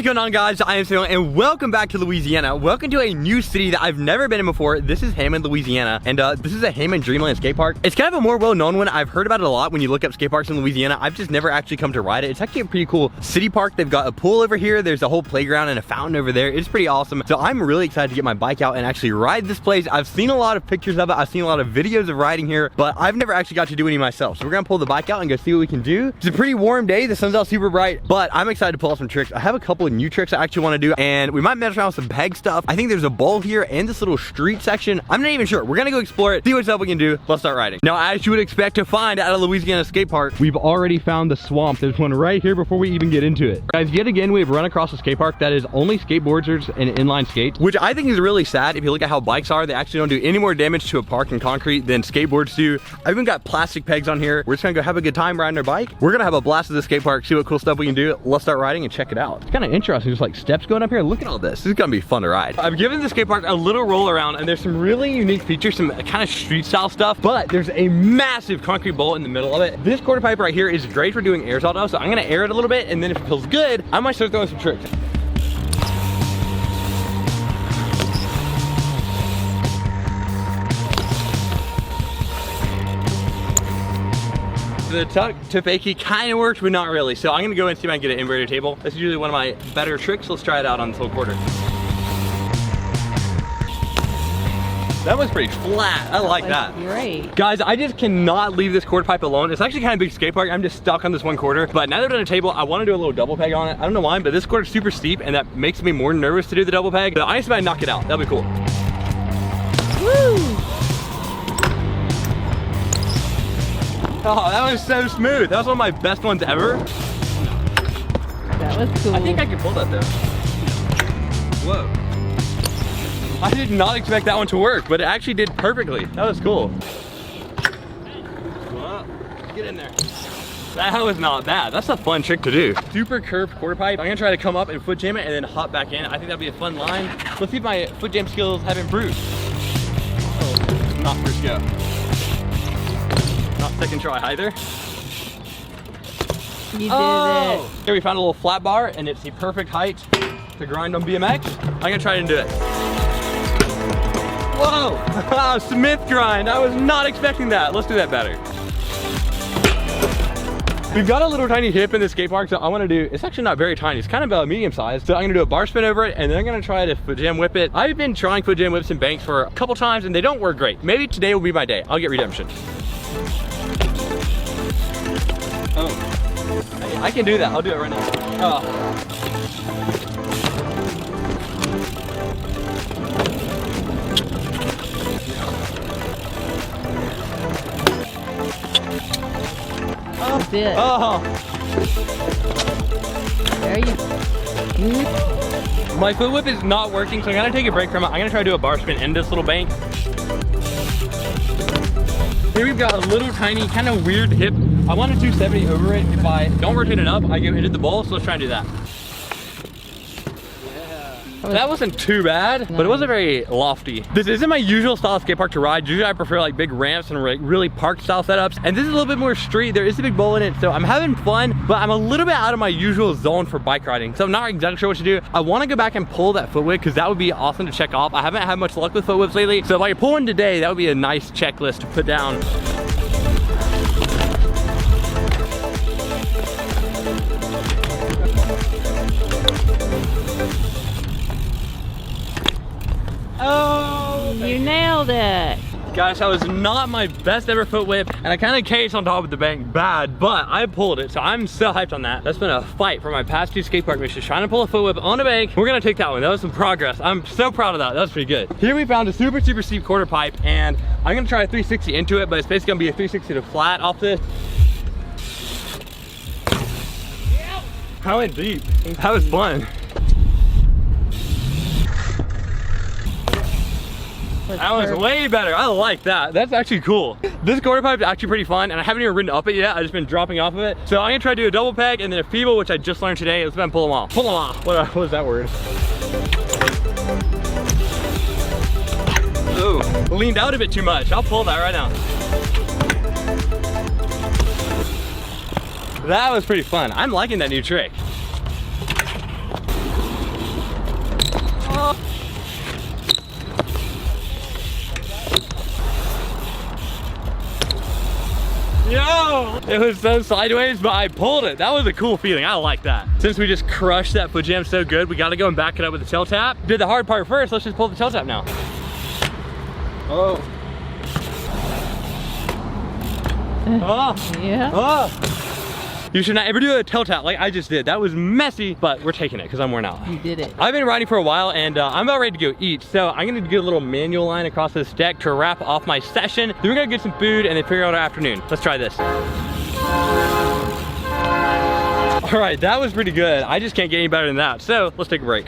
going on, guys? I am Samuel and welcome back to Louisiana. Welcome to a new city that I've never been in before. This is Hammond, Louisiana, and this is a Hammond Dreamland skate park. It's kind of a more well-known one. I've heard about it a lot when you look up skate parks in Louisiana. I've just never actually come to ride it. It's actually a pretty cool city park. They've got a pool over here. There's a whole playground and a fountain over there. It's pretty awesome. So I'm really excited to get my bike out and actually ride this place. I've seen a lot of pictures of it. I've seen a lot of videos of riding here, but I've never actually got to do any myself. So we're gonna pull the bike out and go see what we can do. It's a pretty warm day. The sun's out super bright, but I'm excited to pull off some tricks. I have a couple of new tricks I actually want to do, and we might mess around with some peg stuff. I think there's a bowl here and this little street section. I'm not even sure. We're gonna go explore it, see what stuff we can do. Let's start riding. Now, as you would expect to find at a Louisiana skate park, we've already found the swamp. There's one right here before we even get into it. Guys, yet again, we've run across a skate park that is only skateboarders and inline skates, which I think is really sad. If you look at how bikes are, they actually don't do any more damage to a park in concrete than skateboards do. I've even got plastic pegs on here. We're just gonna go have a good time riding our bike. We're gonna have a blast at the skate park, see what cool stuff we can do. Let's start riding and check it out. It's kind of interesting, just like steps going up here. Look at all this. This is gonna be fun to ride. I've given the skate park a little roll around, and there's some really unique features, some kind of street style stuff, but there's a massive concrete bowl in the middle of it. This quarter pipe right here is great for doing air salto, so I'm gonna air it a little bit, and then if it feels good, I might start throwing some tricks. The tuck to fakie kind of worked, but not really. So I'm gonna go and see if I can get an inverted table. That's usually one of my better tricks. Let's try it out on this whole quarter. That was pretty flat. I like that. Great. Guys, I just cannot leave this quarter pipe alone. It's actually kind of a big skate park. I'm just stuck on this one quarter. But now that we're on a table, I want to do a little double peg on it. I don't know why, but this quarter's super steep, and that makes me more nervous to do the double peg. But I just might knock it out. That'll be cool. Woo! Oh, that was so smooth. That was one of my best ones ever. That was cool. I think I can pull that though. Whoa. I did not expect that one to work, but it actually did perfectly. That was cool. Well, get in there. That was not bad. That's a fun trick to do. Super curved quarter pipe. I'm gonna try to come up and foot jam it and then hop back in. I think that'd be a fun line. Let's see if my foot jam skills have improved. Oh, not first go. Not second try either. You did it. Here we found a little flat bar, and it's the perfect height to grind on BMX. I'm gonna try and do it. Whoa! Smith grind. I was not expecting that. Let's do that better. We've got a little tiny hip in the skate park, so I want to do, it's actually not very tiny, it's kind of a medium size. So I'm gonna do a bar spin over it, and then I'm gonna try to foot jam whip it. I've been trying foot jam whips and banks for a couple times, and they don't work great. Maybe today will be my day. I'll get redemption. Oh, I can do that. I'll do it right now. Oh. Oh, good. Oh. There you. My foot whip is not working, so I'm gonna take a break from it. I'm gonna try to do a bar spin in this little bank. Here we've got a little tiny, kind of weird hip. I want a 270 over it. If I don't rotate it up, I get hit the bowl, so let's try and do that. Yeah. That wasn't too bad, but it wasn't very lofty. This isn't my usual style of skate park to ride. Usually I prefer like big ramps and really park style setups. And this is a little bit more street. There is a big bowl in it, so I'm having fun, but I'm a little bit out of my usual zone for bike riding. So I'm not exactly sure what to do. I want to go back and pull that foot whip because that would be awesome to check off. I haven't had much luck with foot whips lately. So if I could pull one today, that would be a nice checklist to put down. Oh, you nailed it. Guys, that was not my best ever foot whip, and I kind of cased on top of the bank bad, but I pulled it, so I'm so hyped on that. That's been a fight for my past two skate park missions, trying to pull a foot whip on a bank. We're gonna take that one. That was some progress. I'm so proud of that. That was pretty good. Here we found a super steep quarter pipe, and I'm gonna try a 360 into it, but it's basically gonna be a 360 to flat off this. I went deep. That was fun. That was way better. I like that. That's actually cool. This quarter pipe is actually pretty fun, and I haven't even ridden up it yet. I've just been dropping off of it. So I'm gonna try to do a double peg and then a feeble, which I just learned today. Let's go ahead and pull them off. Pull them off. What was that word? Ooh, leaned out a bit too much. I'll pull that right now. That was pretty fun. I'm liking that new trick. It was so sideways, but I pulled it. That was a cool feeling. I like that. Since we just crushed that foot jam so good, we got to go and back it up with the tail tap. Did the hard part first. Let's just pull the tail tap now. Oh. Oh. Yeah. Oh. You should not ever do a tail tap like I just did. That was messy, but we're taking it because I'm worn out. You did it. I've been riding for a while and I'm about ready to go eat. So I'm gonna get a little manual line across this deck to wrap off my session. Then we're gonna get some food and then figure out our afternoon. Let's try this. All right, that was pretty good. I just can't get any better than that. So let's take a break.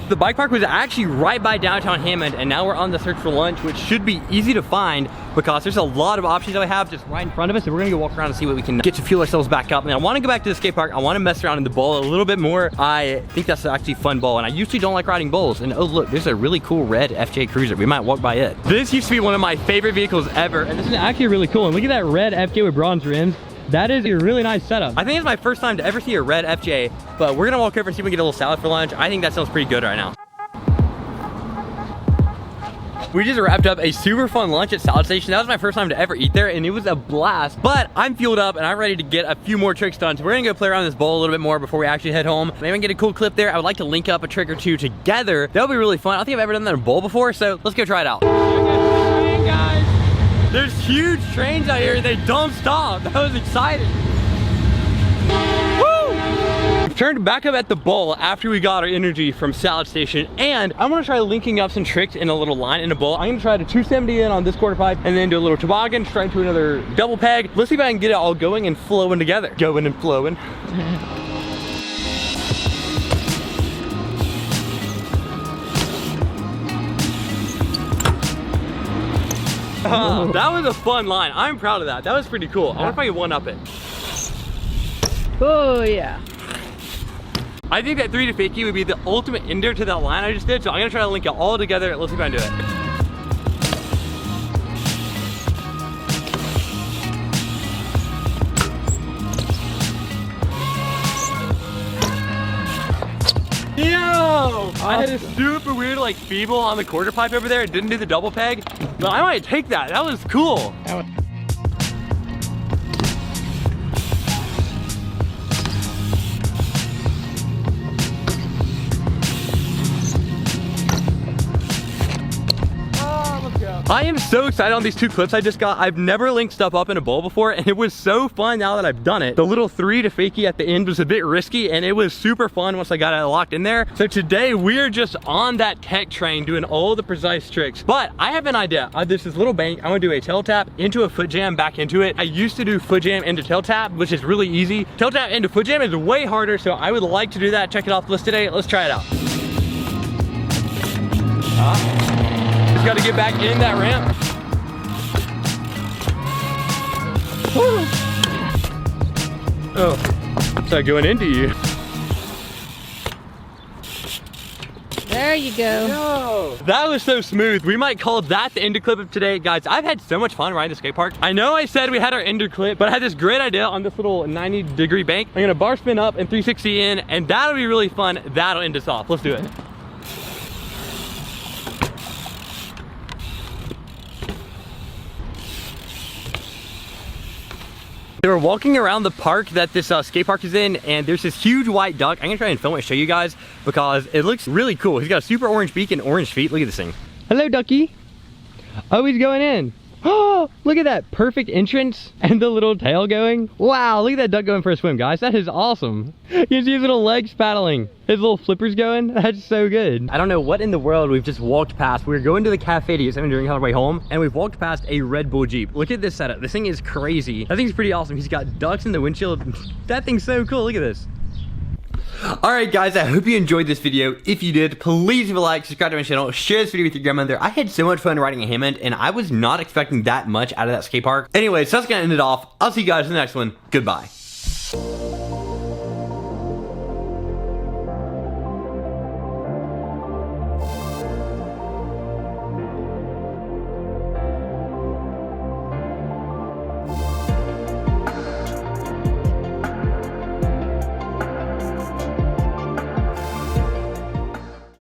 The bike park was actually right by downtown Hammond, and now we're on the search for lunch, which should be easy to find because there's a lot of options that we have just right in front of us. So we're gonna go walk around and see what we can get to fuel ourselves back up. And I wanna go back to the skate park. I wanna mess around in the bowl a little bit more. I think that's actually a fun bowl, and I usually don't like riding bowls. And oh look, there's a really cool red FJ Cruiser. We might walk by it. This used to be one of my favorite vehicles ever, and this is actually really cool. And look at that red FJ with bronze rims. That is a really nice setup. I think it's my first time to ever see a red FJ, but we're gonna walk over and see if we can get a little salad for lunch. I think that sounds pretty good right now. We just wrapped up a super fun lunch at Salad Station. That was my first time to ever eat there, and it was a blast. But I'm fueled up, and I'm ready to get a few more tricks done. So we're gonna go play around this bowl a little bit more before we actually head home. Maybe I can get a cool clip there. I would like to link up a trick or two together. That would be really fun. I don't think I've ever done that in a bowl before, so let's go try it out. There's huge trains out here, and they don't stop. That was exciting. Turned back up at the bowl after we got our energy from Salad Station, and I'm gonna try linking up some tricks in a little line in a bowl. I'm gonna try to 270 in on this quarter pipe and then do a little toboggan, try to another double peg. Let's see if I can get it all going and flowing together. Going and flowing. That was a fun line. I'm proud of that. That was pretty cool. I wonder if I can one up it. Oh yeah. I think that 3 to fakie would be the ultimate ender to that line I just did, so I'm gonna try to link it all together. Let's see if I can do it. Yo! I had a super weird like feeble on the quarter pipe over there. It didn't do the double peg, but I might take that. That was cool. I am so excited on these two clips I just got. I've never linked stuff up in a bowl before, and it was so fun now that I've done it. The little 3 to fakie at the end was a bit risky, and it was super fun once I got it locked in there. So today we're just on that tech train doing all the precise tricks. But I have an idea. There's this little bank. I'm gonna do a tail tap into a foot jam back into it. I used to do foot jam into tail tap, which is really easy. Tail tap into foot jam is way harder, so I would like to do that. Check it off the list today. Let's try it out. Just gotta get back in that ramp. Woo. Oh, start going into you. There you go. Yo, that was so smooth. We might call that the ender clip of today. Guys, I've had so much fun riding the skate park. I know I said we had our ender clip, but I had this great idea on this little 90-degree bank. I'm gonna bar spin up and 360 in, and that'll be really fun. That'll end us off. Let's do it. So we're walking around the park that this skate park is in, and there's this huge white duck. I'm gonna try and film it and show you guys because it looks really cool. He's got a super orange beak and orange feet. Look at this thing. Hello, ducky. Oh, he's going in. Oh, look at that perfect entrance and the little tail going. Wow, look at that duck going for a swim, guys. That is awesome. You can see his little legs paddling. His little flippers going. That's so good. I don't know what in the world we've just walked past. We're going to the cafe to get something during our way home, and we've walked past a Red Bull Jeep. Look at this setup. This thing is crazy. That thing's pretty awesome. He's got ducks in the windshield. That thing's so cool. Look at this. Alright guys, I hope you enjoyed this video. If you did, please leave a like, subscribe to my channel, share this video with your grandmother. I had so much fun riding a Hammond, and I was not expecting that much out of that skate park. Anyway, so that's gonna end it off. I'll see you guys in the next one. Goodbye.